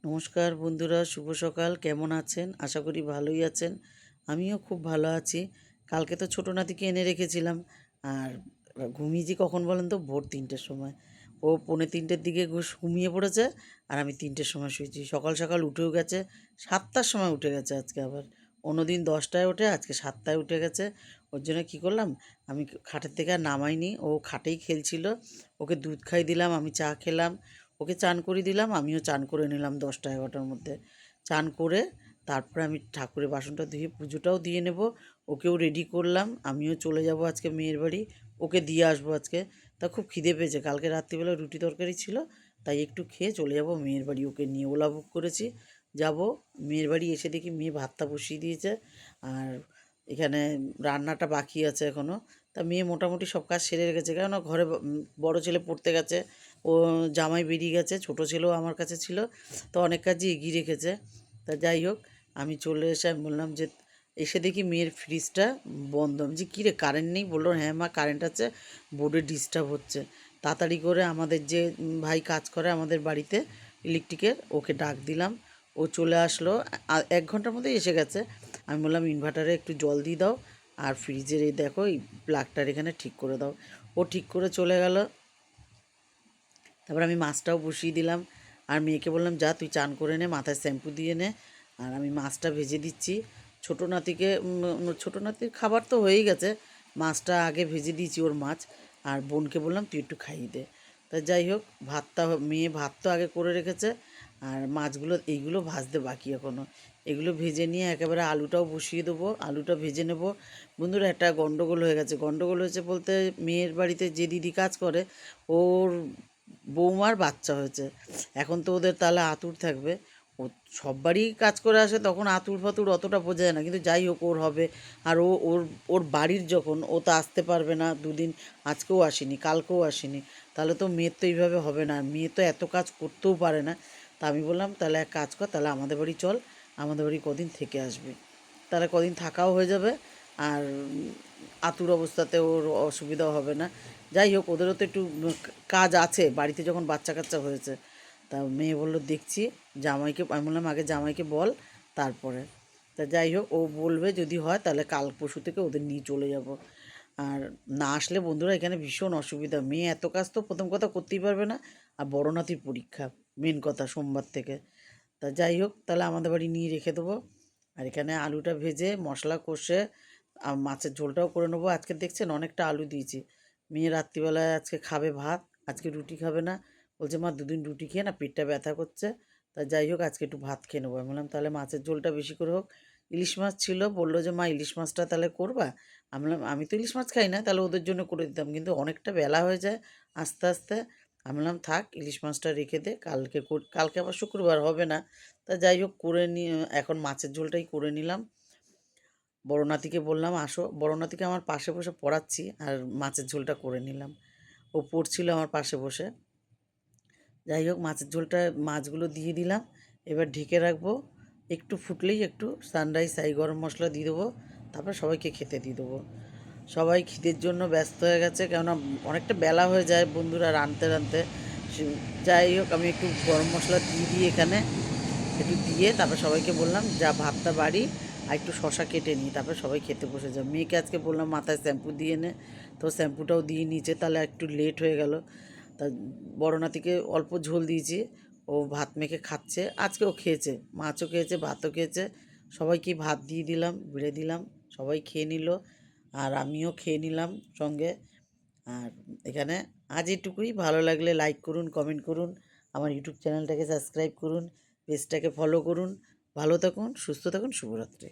নমস্কার বন্ধুরা, শুভ সকাল। কেমন আছেন? আশা করি ভালোই আছেন। আমিও খুব ভালো আছি। কালকে তো ছোটো নাতিকে এনে রেখেছিলাম, আর ঘুমিয়েছি কখন বলেন তো? ভোর ৩টের সময়। ও পৌনে ৩টের দিকে ঘুমিয়ে পড়েছে, আর আমি ৩টের সময় শুয়েছি। সকাল সকাল উঠেও গেছে, 7টার সময় উঠে গেছে আজকে আবার। অন্যদিন 10টায় ওঠে, আজকে 7টায় উঠে গেছে। ওর জন্য কী করলাম, আমি খাটের থেকে আর নামাইনি, ও খাটেই খেলছিল। ওকে দুধ খাই দিলাম, আমি চা খেলাম, ওকে চান করিয়ে দিলাম, আমিও চান করে নিলাম 10টা 11টার মধ্যে। চান করে তারপরে আমি ঠাকুরের বাসনটা ধুয়ে পুজোটাও দিয়ে নেব। ওকেও রেডি করলাম, আমিও চলে যাব আজকে মেয়ের বাড়ি, ওকে দিয়ে আসবো আজকে। তা খুব খিদে পেয়েছে, কালকে রাত্রিবেলা রুটি তরকারি ছিল, তাই একটু খেয়ে চলে যাব মেয়ের বাড়ি। ওকে নিয়ে ওলা বুক করেছি, যাব। মেয়ের বাড়ি এসে দেখি মেয়ে ভাতটা বসিয়ে দিয়েছে, আর এখানে রান্নাটা বাকি আছে এখনও। তা মেয়ে মোটামুটি সব কাজ সেরে রেখেছে, কেননা ঘরে বড় ছেলে পড়তে গেছে, ও জামাই বেরিয়ে গেছে, ছোটো ছেলেও আমার কাছে ছিল, তো অনেক কাজই এগিয়ে রেখেছে। তা যাই হোক, আমি চলে এসে আমি বললাম যে, এসে দেখি মেয়ের ফ্রিজটা বন্ধ। আমি যে কী রে, কারেন্ট নেই? বললো হ্যাঁ মা কারেন্ট আছে, বোর্ডে ডিস্টার্ব হচ্ছে। তাড়াতাড়ি করে আমাদের যে ভাই কাজ করে আমাদের বাড়িতে ইলেকট্রিকের, ওকে ডাক দিলাম, ও চলে আসলো। 1 ঘন্টার মধ্যেই এসে গেছে। আমি বললাম ইনভার্টারে একটু জল দিয়ে দাও, আর ফ্রিজের এই দেখো এই প্লাগটার এখানে ঠিক করে দাও। ও ঠিক করে চলে গেল। তারপর আমি মাছটাও বসিয়ে দিলাম, আর মেয়েকে বললাম যা তুই চান করে নে, মাথায় শ্যাম্পু দিয়ে নে, আর আমি মাছটা ভেজে দিচ্ছি। ছোটো নাতিকে, ছোটো নাতির খাবার তো হয়েই গেছে, মাছটা আগে ভেজে দিয়েছি ওর মাছ। আর বোনকে বললাম তুই একটু খাইয়ে দে। তা যাই হোক, ভাতটা মেয়ে ভাত তো আগে করে রেখেছে, আর মাছগুলো এইগুলো ভাজতে বাকি এখনও। এগুলো ভেজে নিয়ে একেবারে আলুটাও বসিয়ে দেবো, আলুটা ভেজে নেব। বন্ধুরা, একটা গন্ডগোল হয়ে গেছে। গন্ডগোল হয়েছে বলতে, মেয়ের বাড়িতে যে দিদি কাজ করে, ওর বৌমার বাচ্চা হয়েছে। এখন তো ওদের তাহলে আতুর থাকবে। ও সব বাড়ি কাজ করে আসে, তখন আতুর ফাতুর অতটা বোঝা যায় না, কিন্তু যাই হোক ওর হবে। আর ওর ওর বাড়ির যখন, ও তো আসতে পারবে না দুদিন, আজকেও আসেনি, কালকেও আসেনি, তাহলে তো মেয়ের তো এইভাবে হবে না। মেয়ে তো এত কাজ করতেও পারে না। তা আমি বললাম তাহলে এক কাজ কর, তাহলে আমাদের বাড়ি চল, আমাদের বাড়ি কদিন থেকে আসবি, তাহলে কদিন থাকাও হয়ে যাবে, আর আতুর অবস্থাতে ওর অসুবিধাও হবে না। যাই হোক, ওদেরও তো একটু কাজ আছে বাড়িতে যখন বাচ্চা কাচ্চা হয়েছে। তা মেয়ে বললো দেখছি, জামাইকে আমি বললাম আগে জামাইকে বল, তারপরে। তা যাই হোক, ও বলবে যদি হয় তাহলে কাল পরশু থেকে ওদের নিয়ে চলে যাব। আর না আসলে বন্ধুরা এখানে ভীষণ অসুবিধা, মেয়ে এত কাজ তো প্রথম কথা করতেই পারবে না, আর বড় নাতির পরীক্ষা মেন কথা সোমবার থেকে। তা যাই হোক, তাহলে আমাদের বাড়ি নিয়ে রেখে দেবো। আর এখানে আলুটা ভেজে মশলা কষে আর মাছের ঝোলটাও করে নেবো। আজকে দেখছেন অনেকটা আলু দিয়েছি। মেয়ে রাত্রিবেলায় আজকে খাবে ভাত, আজকে রুটি খাবে না। বলছে মা দুদিন রুটি খেয়ে না পেটটা ব্যথা করছে। তা যাই হোক, আজকে একটু ভাত খেয়ে নেবো। আমি বললাম তাহলে মাছের ঝোলটা বেশি করে হোক। ইলিশ মাছ ছিল, বললো যে মা ইলিশ মাছটা তাহলে করবা। আমি বললাম আমি তো ইলিশ মাছ খাই না, তাহলে ওদের জন্য করে দিতাম, কিন্তু অনেকটা বেলা হয়ে যায় আস্তে আস্তে। আমি বললাম থাক, ইলিশ মাছটা রেখে দে, কালকে আবার শুক্রবার হবে না। তা যাই হোক, করে নিয়ে এখন মাছের ঝোলটাই করে নিলাম। বড় নাতিকে বললাম আসো, বড় নাতিকে আমার পাশে বসে পড়াচ্ছি, আর মাছের ঝোলটা করে নিলাম। ও পড়ছিল আমার পাশে বসে। যাই হোক, মাছের ঝোলটা মাছগুলো দিয়ে দিলাম, এবার ঢেকে রাখবো। একটু ফুটলেই একটু সানরাইজ গরম মশলা দিয়ে দেবো, তারপর সবাইকে খেতে দিয়ে দেবো। সবাই খিদের জন্য ব্যস্ত হয়ে গেছে, কেননা অনেকটা বেলা হয়ে যায় বন্ধুরা রাঁধতে রাঁধতে। যাই হোক, আমি একটু গরম মশলা দিয়ে এখানে একটু দিয়ে তারপর সবাইকে বললাম যা ভাতটা বাড়ি, আর একটু শশা কেটে নিই, তারপর সবাই খেতে বসে যাও। মেয়েকে আজকে বললাম মাথায় শ্যাম্পু দিয়ে নে, তো শ্যাম্পুটাও দিয়ে নিচে, তাহলে একটু লেট হয়ে গেল। তা বড় নাতিকে অল্প ঝোল দিয়েছি, ও ভাত মেখে খাচ্ছে, আজকেও খেয়েছে, মাছও খেয়েছে, ভাতও খেয়েছে। সবাইকে ভাত দিয়ে দিলাম, বেড়ে দিলাম, সবাই খেয়ে নিল, আর আমিও খেয়ে নিলাম সঙ্গে। আর এখানে আজ এটুকুই। ভালো লাগলে লাইক করুন, কমেন্ট করুন, আমার ইউটিউব চ্যানেলটাকে সাবস্ক্রাইব করুন, পেজটাকে ফলো করুন। ভালো থাকুন, সুস্থ থাকুন, শুভরাত্রি।